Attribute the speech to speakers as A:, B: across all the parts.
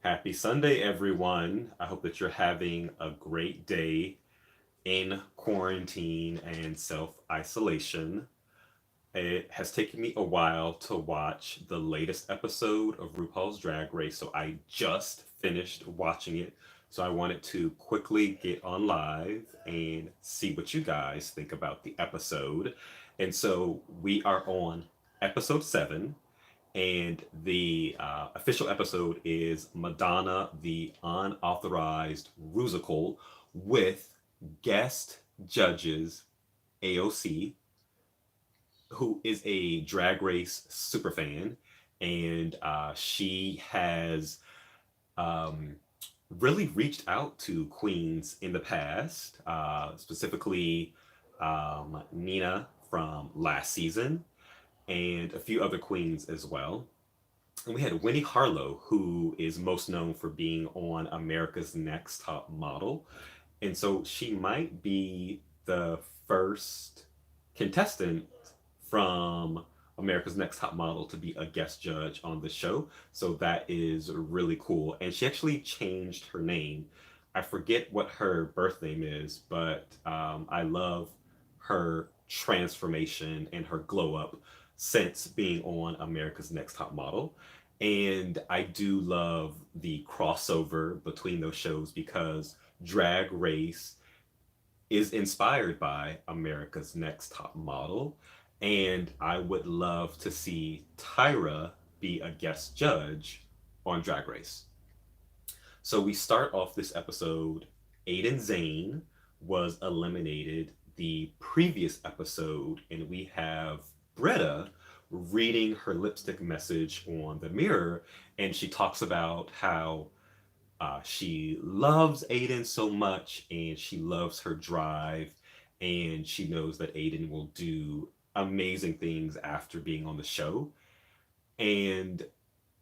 A: Happy Sunday, everyone. I hope that you're having a great day in quarantine and self isolation. It has taken me a while to watch the latest episode of RuPaul's Drag Race, so I just finished watching it. So I wanted to quickly get on live and see what you guys think about the episode. And so we are on episode 7, and the official episode is Madonna, the Unauthorized Rusical, with guest judges AOC, who is a Drag Race superfan, and she has um, really reached out to queens in the past, specifically Nina from last season, and a few other queens as well. And we had Winnie Harlow, who is most known for being on America's Next Top Model. And so she might be the first contestant from America's Next Top Model to be a guest judge on the show. So that is really cool. And she actually changed her name. I forget what her birth name is, but I love her transformation and her glow up since being on America's Next Top Model. And I do love the crossover between those shows because Drag Race is inspired by America's Next Top Model. And I would love to see Tyra be a guest judge on Drag Race. So we start off this episode. Aiden Zane was eliminated the previous episode, and we have Britta reading her lipstick message on the mirror, and she talks about how she loves Aiden so much, and she loves her drive, and she knows that Aiden will do amazing things after being on the show. And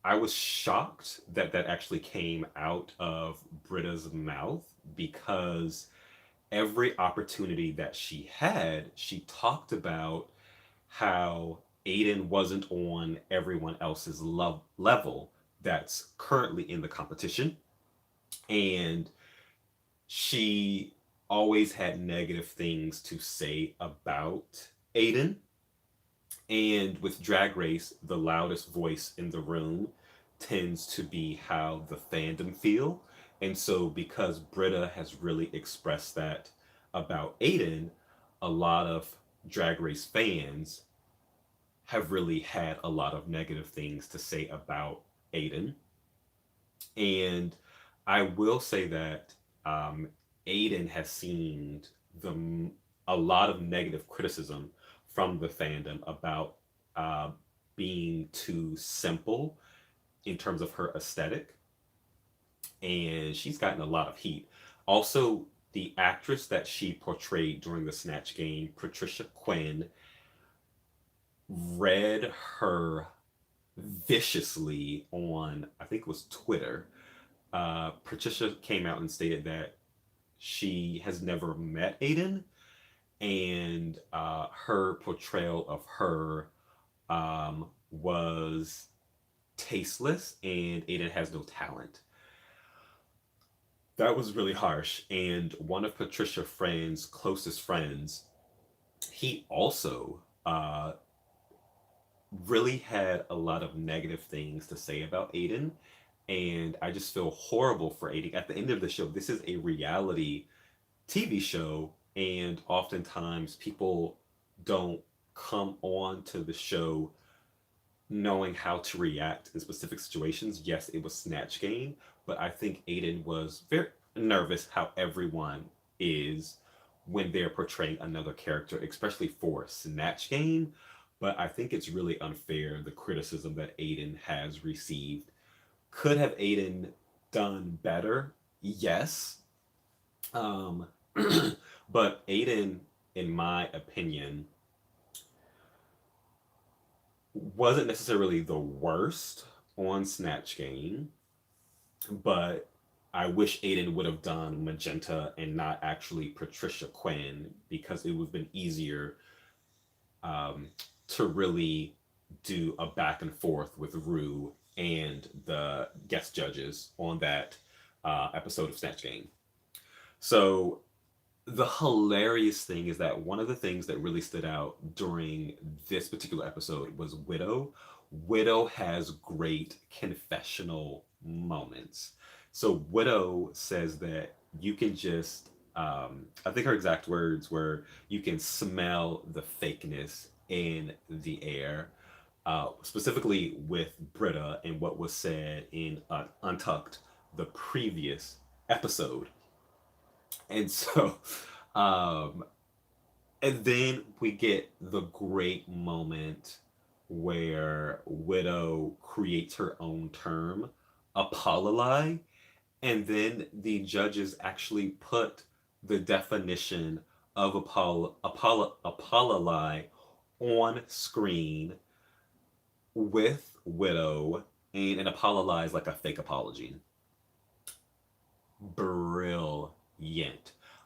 A: I was shocked that that actually came out of Britta's mouth because every opportunity that she had, she talked about how Aiden wasn't on everyone else's level that's currently in the competition. And she always had negative things to say about Aiden. And with Drag Race, the loudest voice in the room tends to be how the fandom feel. And so, because Britta has really expressed that about Aiden, a lot of Drag Race fans have really had a lot of negative things to say about Aiden. And I will say that Aiden has seen the a lot of negative criticism from the fandom about uh, being too simple in terms of her aesthetic, and she's gotten a lot of heat. Also, the actress that she portrayed during the Snatch Game, Patricia Quinn, read her viciously on, I think it was Twitter. Patricia came out and stated that she has never met Aiden, and her portrayal of her was tasteless, and Aiden has no talent. That was really harsh. And one of Patricia Friend's closest friends, he also really had a lot of negative things to say about Aiden. And I just feel horrible for Aiden. At the end of the show, this is a reality TV show, and oftentimes people don't come on to the show knowing how to react in specific situations. Yes, it was Snatch Game, but I think Aiden was very nervous, how everyone is when they're portraying another character, especially for Snatch Game. But I think it's really unfair, the criticism that Aiden has received. Could have Aiden done better? Yes. Um, but Aiden, in my opinion, wasn't necessarily the worst on Snatch Game, but I wish Aiden would have done Magenta and not actually Patricia Quinn, because it would have been easier um, to really do a back and forth with Rue and the guest judges on that episode of Snatch Game. So the hilarious thing is that one of the things that really stood out during this particular episode was Widow. Widow has great confessional moments. So Widow says that you can just, I think her exact words were, you can smell the fakeness in the air, specifically with Britta and what was said in Untucked, the previous episode. And so, um, and then we get the great moment where Widow creates her own term, apololy, and then the judges actually put the definition of apololy on screen with Widow, and an apololy is like a fake apology. Brilliant.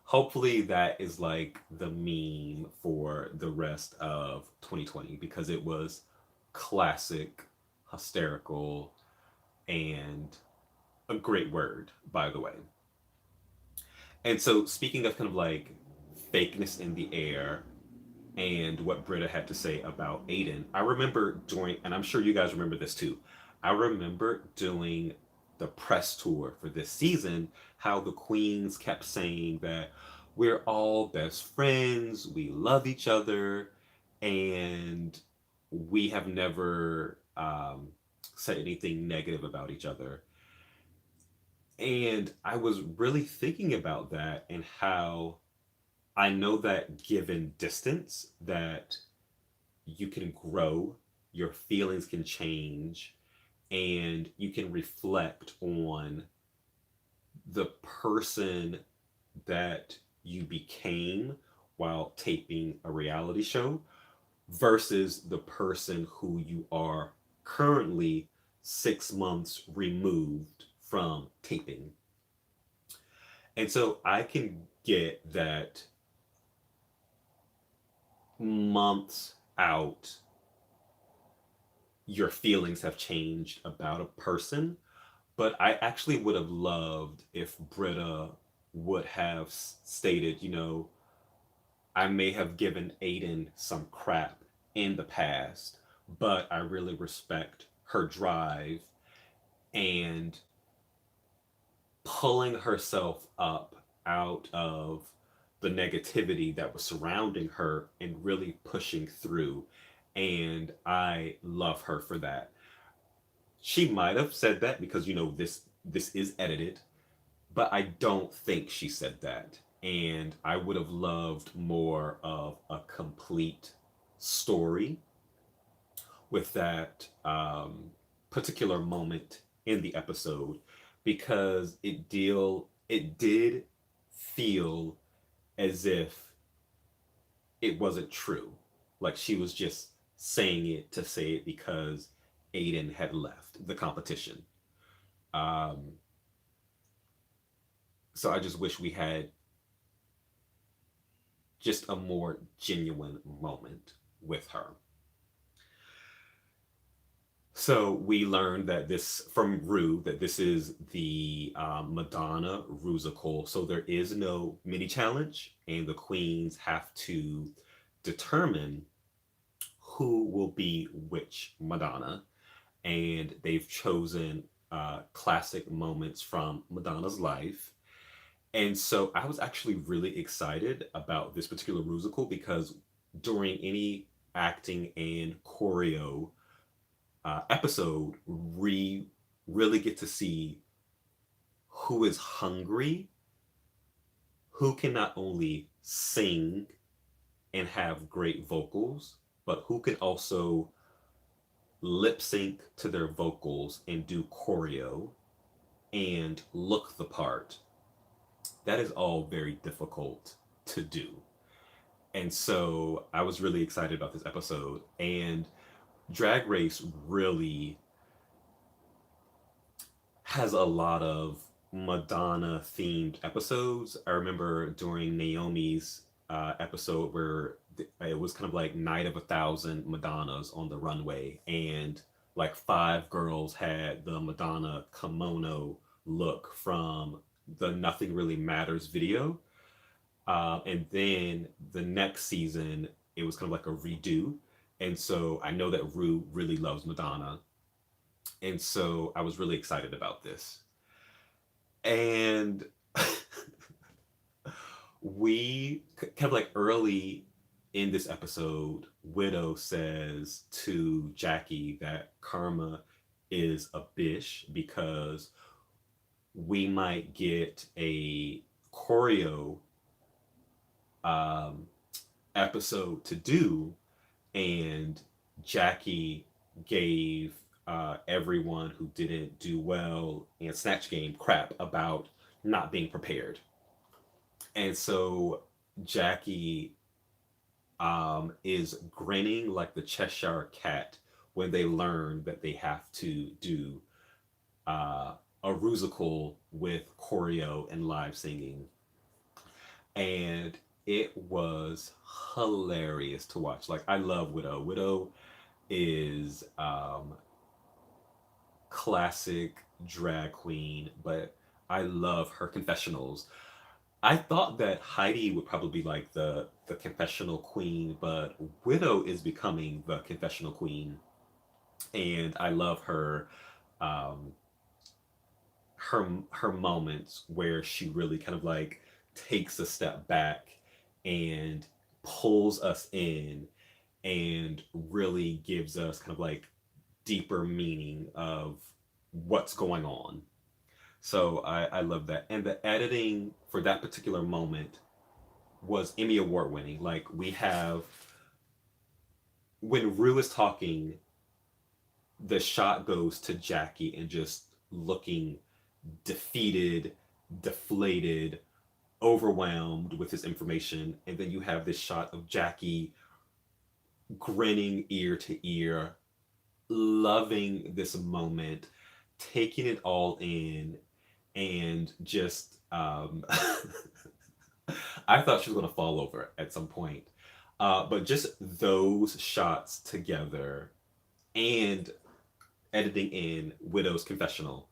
A: Hopefully that is like the meme for the rest of 2020 because it was classic, hysterical, and a great word, by the way. And so, speaking of kind of like fakeness in the air and what Britta had to say about Aiden, I remember doing, and I'm sure you guys remember this too. I remember doing the press tour for this season, how the queens kept saying that we're all best friends, we love each other, and we have never said anything negative about each other. And I was really thinking about that and how I know that given distance that you can grow, your feelings can change, and you can reflect on the person that you became while taping a reality show versus the person who you are currently 6 months removed from taping. And so I can get that months out, your feelings have changed about a person. But I actually would have loved if Britta would have stated, I may have given Aiden some crap in the past, but I really respect her drive and pulling herself up out of the negativity that was surrounding her and really pushing through. And I love her for that. She might have said that because this is edited, but I don't think she said that. And I would have loved more of a complete story with that particular moment in the episode because it did feel as if it wasn't true. Like she was just saying it to say it because Aiden had left the competition. Um, so I just wish we had just a more genuine moment with her. So we learned that this from Rue that this is the Madonna Rusical. So there is no mini challenge, and the queens have to determine who will be which Madonna. And they've chosen classic moments from Madonna's life. And so I was actually really excited about this particular musical because during any acting and choreo episode, we really get to see who is hungry, who can not only sing and have great vocals, but who can also lip sync to their vocals and do choreo and look the part. That is all very difficult to do. And so I was really excited about this episode. And Drag Race really has a lot of Madonna themed episodes. I remember during Naomi's episode where it was kind of like Night of a Thousand Madonnas on the runway, and like five girls had the Madonna kimono look from the Nothing Really Matters video. And then the next season, it was kind of like a redo. And so I know that Rue really loves Madonna. And so I was really excited about this. And we kind of like early in this episode, Widow says to Jackie that Karma is a bish because we might get a choreo um, episode to do, and Jackie gave everyone who didn't do well in Snatch Game crap about not being prepared. And so Jackie is grinning like the Cheshire Cat when they learn that they have to do a Rusical with choreo and live singing. And it was hilarious to watch. Like, I love Widow. Widow is classic drag queen, but I love her confessionals. I thought that Heidi would probably be like the confessional queen, but Widow is becoming the confessional queen, and I love um, her moments where she really kind of like takes a step back and pulls us in and really gives us kind of like deeper meaning of what's going on. So I love that. And the editing for that particular moment was Emmy Award winning. Like, we have, when Rue is talking, the shot goes to Jackie and just looking defeated, deflated, overwhelmed with his information. And then you have this shot of Jackie grinning ear to ear, loving this moment, taking it all in, and just I thought she was going to fall over at some point. But just those shots together and editing in Widow's confessional,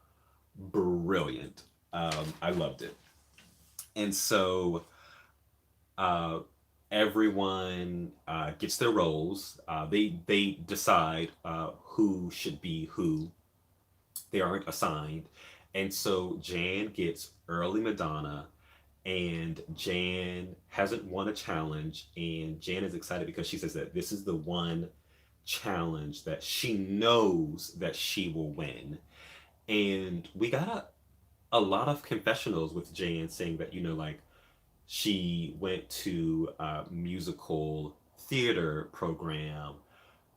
A: brilliant. I loved it. And so uh, everyone gets their roles. They decide who should be who. They aren't assigned. And so Jan gets early Madonna, and Jan hasn't won a challenge, and Jan is excited because she says that this is the one challenge that she knows that she will win. And we got a lot of confessionals with Jan saying that, like, she went to a musical theater program,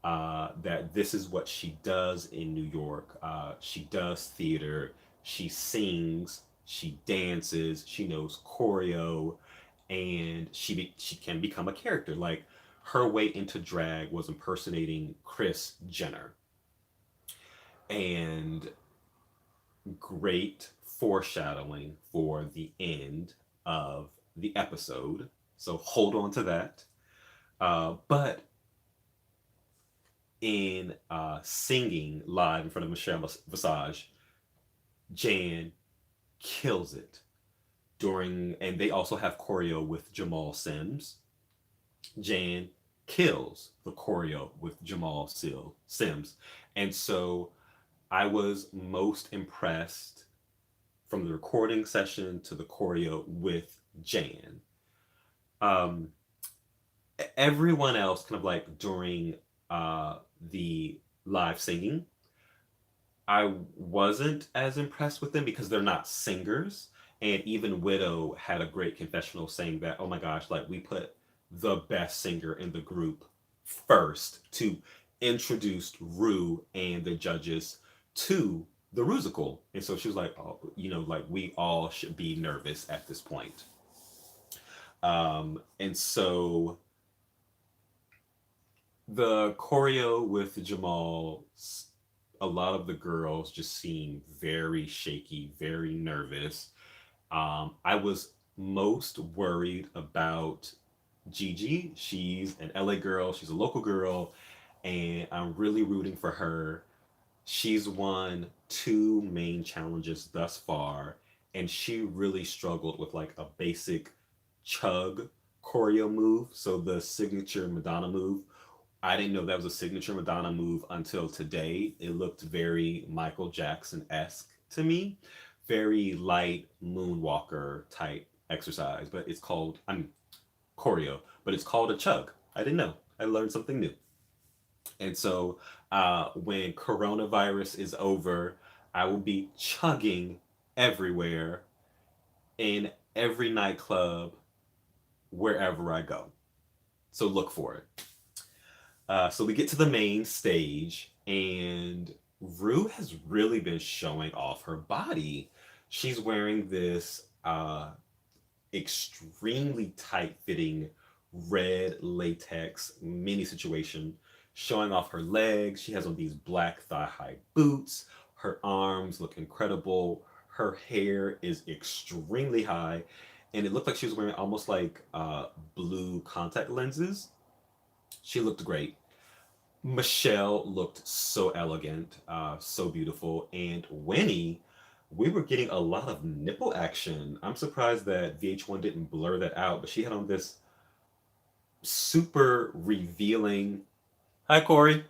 A: that this is what she does in New York. She does theater, she sings, she dances, she knows choreo, and she can become a character. Like, her way into drag was impersonating Kris Jenner, and great foreshadowing for the end of the episode. So hold on to that. But in singing live in front of Michelle Visage, Jan kills it during, and they also have choreo with Jamal Sims. Jan kills the choreo with Sims. And so I was most impressed from the recording session to the choreo with Jan. Um, Everyone else, kind of like during the live singing, I wasn't as impressed with them because they're not singers. And even Widow had a great confessional saying that, oh my gosh, like, we put the best singer in the group first to introduce Rue and the judges to the Rusical. And so she was like, oh, like, we all should be nervous at this point. And so the choreo with Jamal, a lot of the girls just seemed very shaky, very nervous. I was most worried about Gigi. She's an LA girl, she's a local girl, and I'm really rooting for her. She's won two main challenges thus far, and she really struggled with like a basic chug choreo move. So the signature Madonna move. I didn't know that was a signature Madonna move until today. It looked very Michael Jackson esque to me, very light moonwalker type exercise. But it's called, I'm choreo, but it's called a chug. I didn't know. I learned something new. And so when coronavirus is over, I will be chugging everywhere in every nightclub, wherever I go. So look for it. So we get to the main stage, and Rue has really been showing off her body. She's wearing this extremely tight fitting red latex mini situation, showing off her legs. She has on these black thigh high boots. Her arms look incredible. Her hair is extremely high, and it looked like she was wearing almost like blue contact lenses. She looked great. Michelle looked so elegant, so beautiful, and Winnie, we were getting a lot of nipple action. I'm surprised that VH1 didn't blur that out, but she had on this super revealing. Hi, Corey.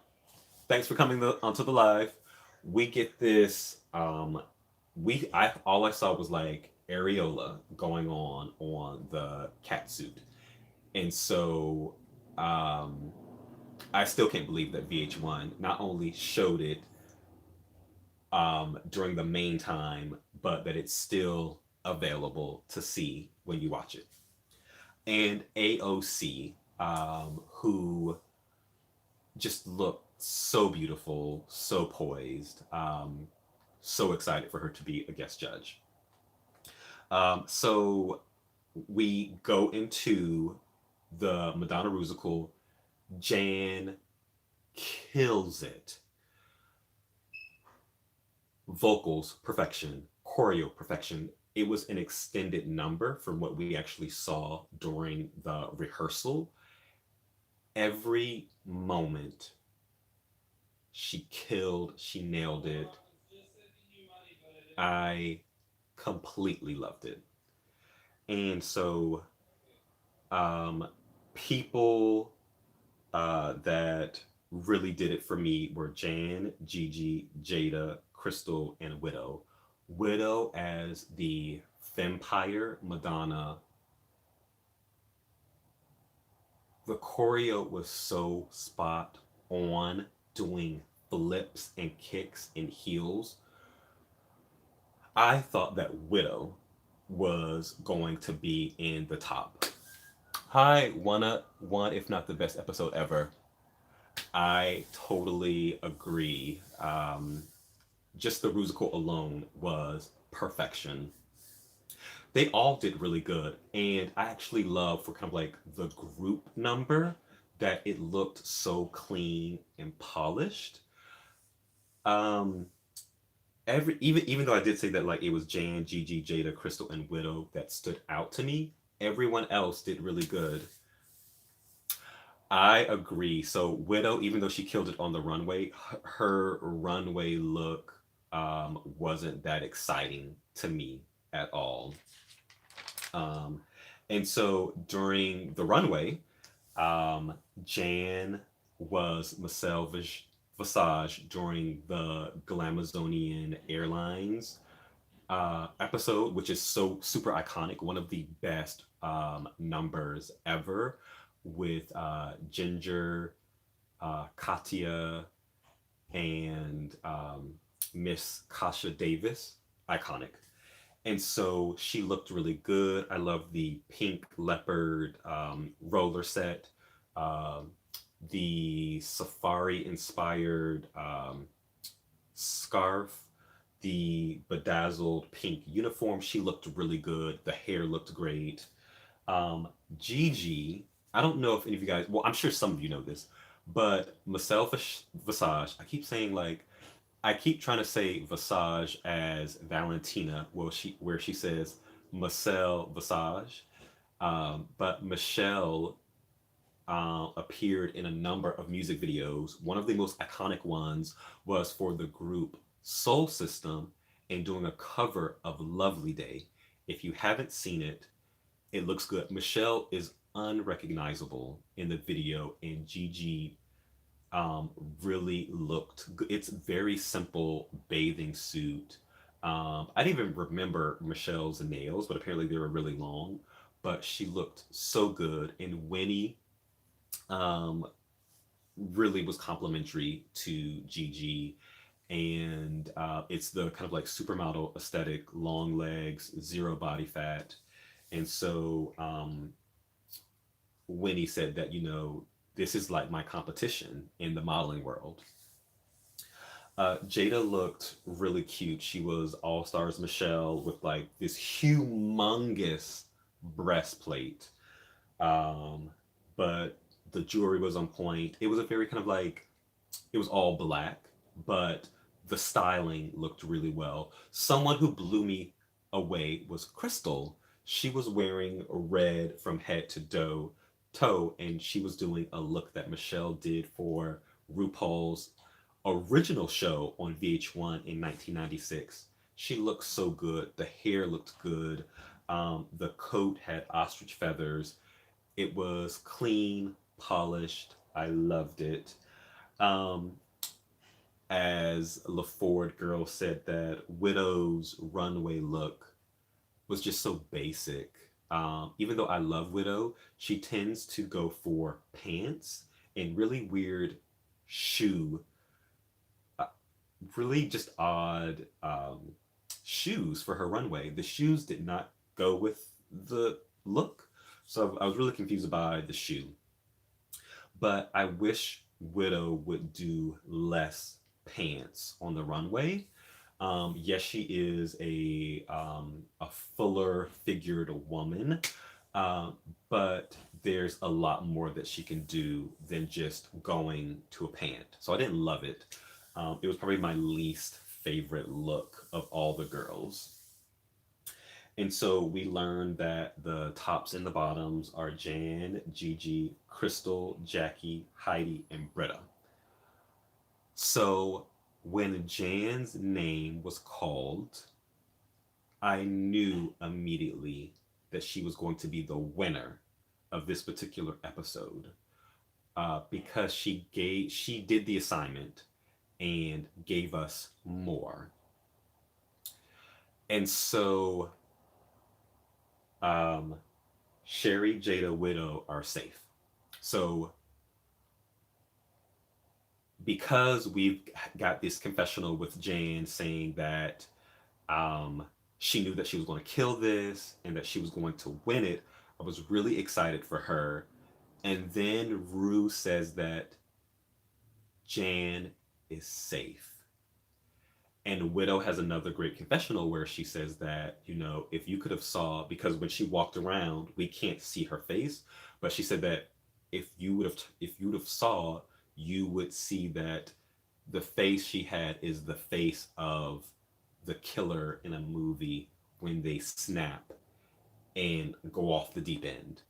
A: Thanks for coming onto the live. We get this. We I all I saw was like areola going on the cat suit, and so um, I still can't believe that VH1 not only showed it during the main time, but that it's still available to see when you watch it. And AOC, who just looked so beautiful, so poised, so excited for her to be a guest judge. So we go into the Madonna Rusical. Jan kills it. Vocals perfection, choreo perfection. It was an extended number from what we actually saw during the rehearsal. Every moment she killed, she nailed it. I completely loved it. And so um people that really did it for me were Jan, Gigi, Jada, Crystal, and Widow. Widow as the vampire Madonna. The choreo was so spot on, doing flips and kicks and heels. I thought that Widow was going to be in the top. Hi, one if not the best episode ever. I totally agree. Just the musical alone was perfection. They all did really good, and I actually love for kind of like the group number that it looked so clean and polished. Um, even though I did say that like it was Jan, Gigi, Jada, Crystal, and Widow that stood out to me, everyone else did really good. I agree. So Widow, even though she killed it on the runway, her runway look wasn't that exciting to me at all. Um, and so during the runway, Jan was Visage during the Glamazonian Airlines episode, which is so super iconic, one of the best numbers ever with Ginger, Katya, and Miss Kasha Davis. Iconic. And so she looked really good. I love the pink leopard roller set, um, the safari inspired scarf, the bedazzled pink uniform. She looked really good. The hair looked great. Um, Gigi, I don't know if any of you guys, well, I'm sure some of you know this, but Michelle Visage, I keep saying like, I keep trying to say Visage as Valentina, where she says Michelle Visage, but Michelle appeared in a number of music videos. One of the most iconic ones was for the group Soul System and doing a cover of Lovely Day. If you haven't seen it, it looks good. Michelle is unrecognizable in the video, and Gigi um, really looked good. It's very simple bathing suit. I didn't even remember Michelle's nails, but apparently they were really long. But she looked so good, and Winnie um, really was complimentary to Gigi. And it's the kind of like supermodel aesthetic, long legs, zero body fat. And so Winnie said that, this is like my competition in the modeling world. Jada looked really cute. She was All Stars Michelle with like this humongous breastplate. Um, but the jewelry was on point. It was a very kind of like, it was all black, but the styling looked really well. Someone who blew me away was Crystal. She was wearing red from head to toe, and she was doing a look that Michelle did for RuPaul's original show on VH1 in 1996. She looked so good. The hair looked good. The coat had ostrich feathers. It was clean, polished. I loved it. Um, as LaFord Girl said, that Widow's runway look was just so basic. Even though I love Widow, she tends to go for pants and really weird shoe, uh, really just odd shoes for her runway. The shoes did not go with the look, so I was really confused by the shoe. But I wish Widow would do less pants on the runway. Yes, she is a fuller figured woman, but there's a lot more that she can do than just going to a pant. So I didn't love it. It was probably my least favorite look of all the girls. And so we learned that the tops and the bottoms are Jan, Gigi, Crystal, Jackie, Heidi, and Britta. So when Jan's name was called, I knew immediately that she was going to be the winner of this particular episode, because she did the assignment and gave us more. And so um, Sherry, Jada, Widow are safe. So because we've got this confessional with Jan saying that um, she knew that she was going to kill this and that she was going to win it, I was really excited for her. And then Rue says that Jan is safe. And Widow has another great confessional where she says that, if you could have saw, because when she walked around, we can't see her face, but she said that if you would have saw, you would see that the face she had is the face of the killer in a movie when they snap and go off the deep end.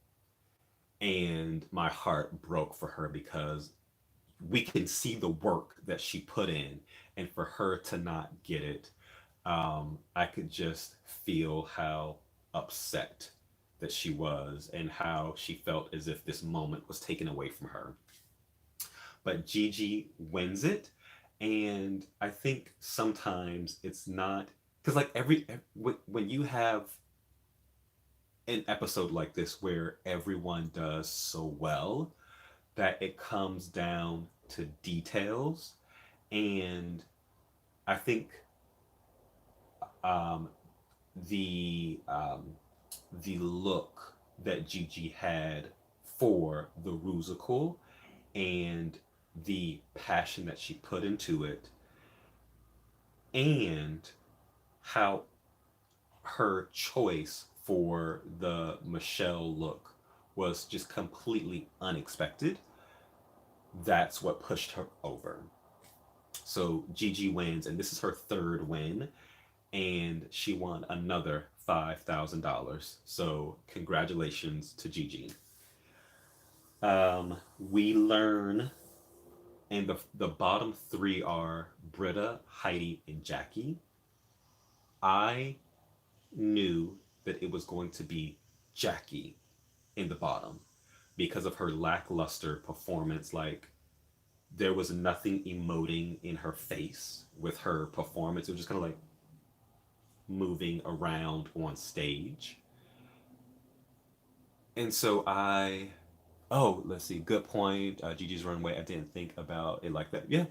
A: And my heart broke for her because we can see the work that she put in, and for her to not get it, I could just feel how upset that she was and how she felt as if this moment was taken away from her. But Gigi wins it, and I think sometimes it's not, because like when you have an episode like this where everyone does so well that it comes down to details. And I think um, the the look that Gigi had for the Rusical and the passion that she put into it, and how her choice for the Michelle look was just completely unexpected. That's what pushed her over. So Gigi wins, and this is her third win, and she won another $5,000. So congratulations to Gigi. We learn, and the bottom three are Britta, Heidi, and Jackie. I knew that it was going to be Jackie in the bottom because of her lackluster performance. Like, there was nothing emoting in her face with her performance. It was just kind of like moving around on stage. And so oh, let's see, good point. Gigi's Runway, I didn't think about it like that. Yeah.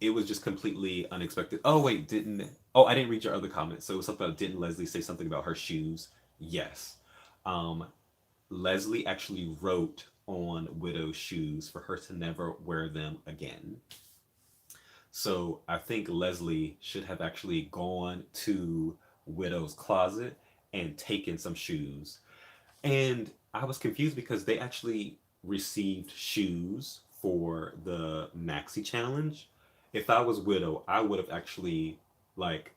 A: It was just completely unexpected. Oh, wait, I didn't read your other comment. So it was something about, didn't Leslie say something about her shoes? Yes. Um, Leslie actually wrote on Widow's shoes for her to never wear them again. So I think Leslie should have actually gone to Widow's closet and taken some shoes. And I was confused because they actually received shoes for the Maxi Challenge. If I was Widow, I would have actually like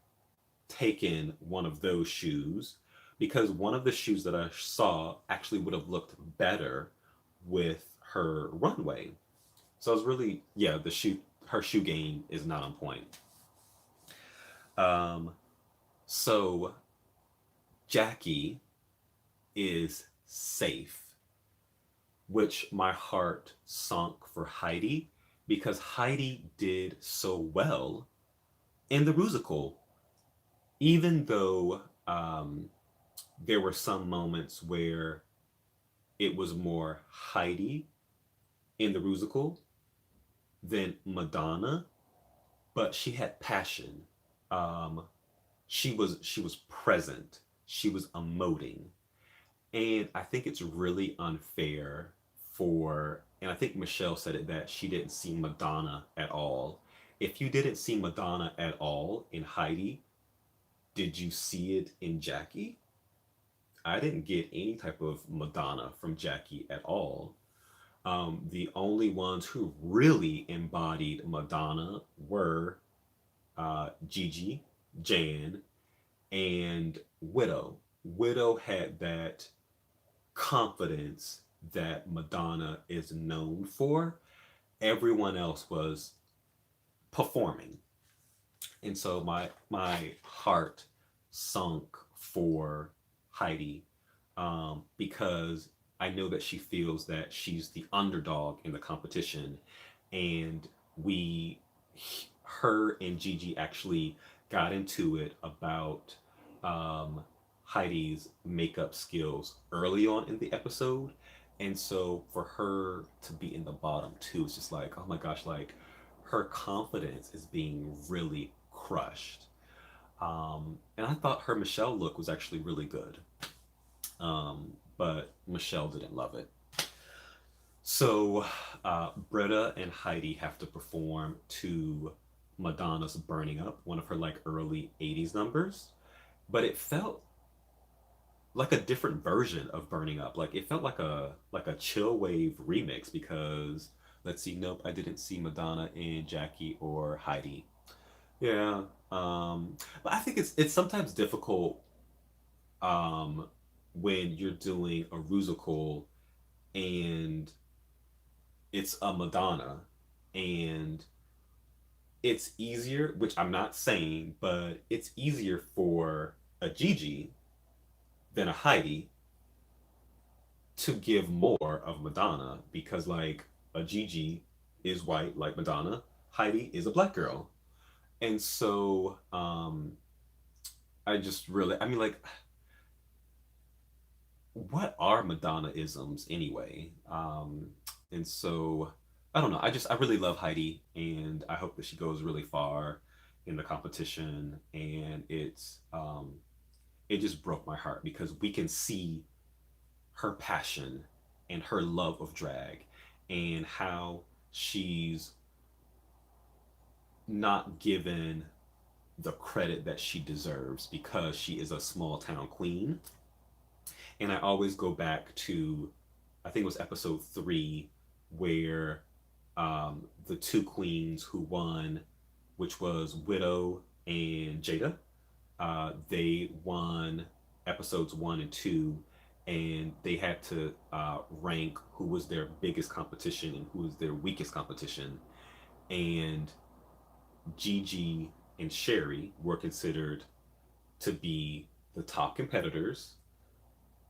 A: taken one of those shoes because one of the shoes that I saw actually would have looked better with her runway. So I was really, yeah, her shoe game is not on point. Um, so Jackie is safe, which my heart sunk for Heidi because Heidi did so well in the Rusical, even though there were some moments where it was more Heidi in the Rusical than Madonna, but she had passion. Um, she was present. She was emoting. And I think it's really unfair and I think Michelle said it, that she didn't see Madonna at all. If you didn't see Madonna at all in Heidi, did you see it in Jackie? I didn't get any type of Madonna from Jackie at all. The only ones who really embodied Madonna were Gigi, Jan, and Widow. Widow had that confidence that Madonna is known for. Everyone else was performing. And so my heart sunk for Heidi, because I know that she feels that she's the underdog in the competition, and we her and Gigi actually got into it about Heidi's makeup skills early on in the episode. And so for her to be in the bottom two, it's just like, oh my gosh, like her confidence is being really crushed. And I thought her Michelle look was actually really good. But Michelle didn't love it. So Britta and Heidi have to perform to Madonna's Burning Up, one of her like early 80s numbers. But it felt like a different version of Burning Up. Like it felt like a chill wave remix because let's see, nope, I didn't see Madonna in Jackie or Heidi. Yeah. But I think it's sometimes difficult um when you're doing a musical and it's a Madonna and it's easier, which I'm not saying, but it's easier for a Gigi than a Heidi to give more of Madonna because like a Gigi is white like Madonna, Heidi is a black girl. And so I just really, I mean, like, what are Madonna isms anyway? And so I don't know. I really love Heidi, and I hope that she goes really far in the competition. And it just broke my heart because we can see her passion and her love of drag and how she's not given the credit that she deserves because she is a small town queen. And I always go back to, I think it was episode 3, where the two queens who won, which was Widow and Jada, they won episodes 1 and 2, and they had to rank who was their biggest competition and who was their weakest competition. And Gigi and Sherry were considered to be the top competitors.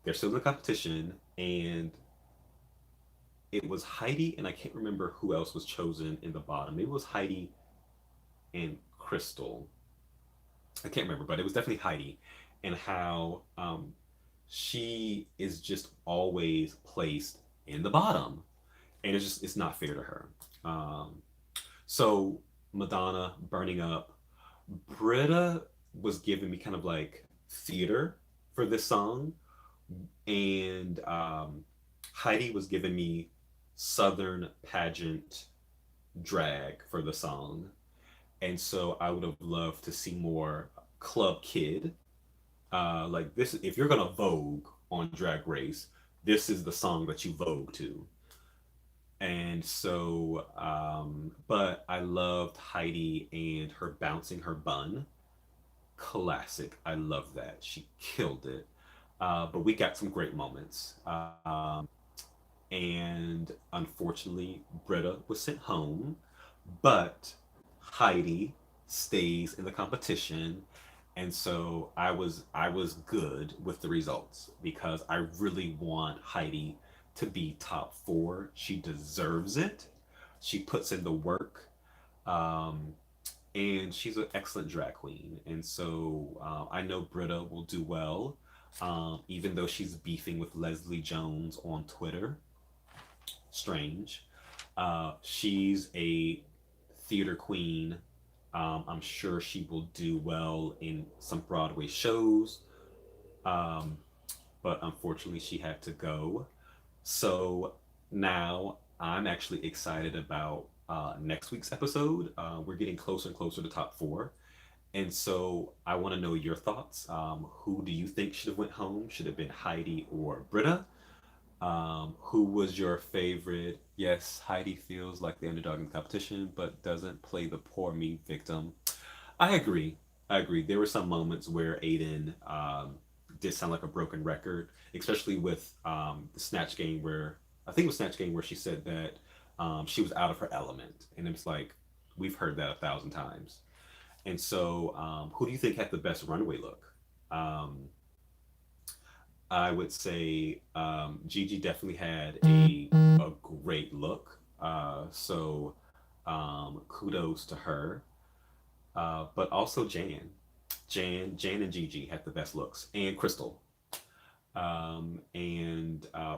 A: They're still in the competition, and it was Heidi, and I can't remember who else was chosen in the bottom. Maybe it was Heidi and Crystal. I can't remember, but it was definitely Heidi, and how she is just always placed in the bottom, and it's not fair to her. Um, so Madonna burning up, Britta was giving me kind of like theater for this song, and Heidi was giving me Southern pageant drag for the song. And so I would have loved to see more Club Kid. Like this, if you're gonna Vogue on Drag Race, this is the song that you Vogue to. And so, but I loved Heidi and her bouncing her bun. Classic. I love that. She killed it. But we got some great moments. And unfortunately, Britta was sent home, but Heidi stays in the competition. And so I was good with the results because I really want Heidi to be top four. She deserves it. She puts in the work. Um, and she's an excellent drag queen. And so I know Britta will do well, even though she's beefing with Leslie Jones on Twitter. Strange. She's a theater queen. I'm sure she will do well in some Broadway shows, um, but unfortunately, she had to go. So now I'm actually excited about next week's episode. We're getting closer and closer to top four. And so I want to know your thoughts. Who do you think should have went home? Should have been Heidi or Britta? Who was your favorite? Yes, Heidi feels like the underdog in the competition, but doesn't play the poor me victim. I agree. I agree. There were some moments where Aiden did sound like a broken record, especially with the Snatch game where I think it was Snatch game where she said that she was out of her element, and it's like we've heard that 1,000 times. And so, who do you think had the best runway look? Um, I would say Gigi definitely had a great look. Kudos to her. But also Jan and Gigi had the best looks, and Crystal. And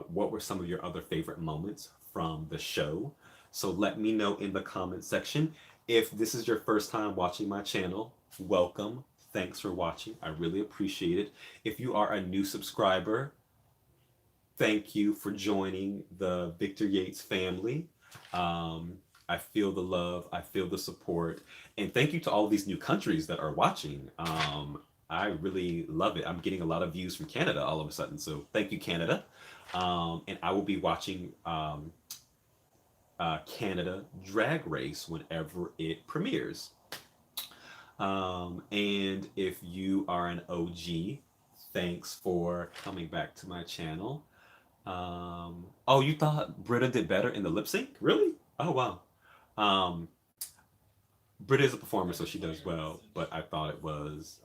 A: what were some of your other favorite moments from the show? So let me know in the comment section. If this is your first time watching my channel, welcome. Thanks for watching. I really appreciate it. If you are a new subscriber, thank you for joining the Victor Yates family. I feel the love, I feel the support, and thank you to all these new countries that are watching. I really love it. I'm getting a lot of views from Canada all of a sudden, so thank you, Canada. And I will be watching Canada Drag Race whenever it premieres. And if you are an OG, thanks for coming back to my channel. Oh, you thought Britta did better in the lip sync? Really? Oh, wow. Um, Britta is a performer, so she does well, but I thought it was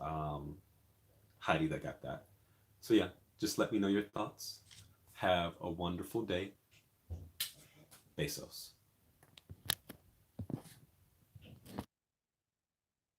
A: Heidi that got that. So, yeah, just let me know your thoughts. Have a wonderful day. Besos.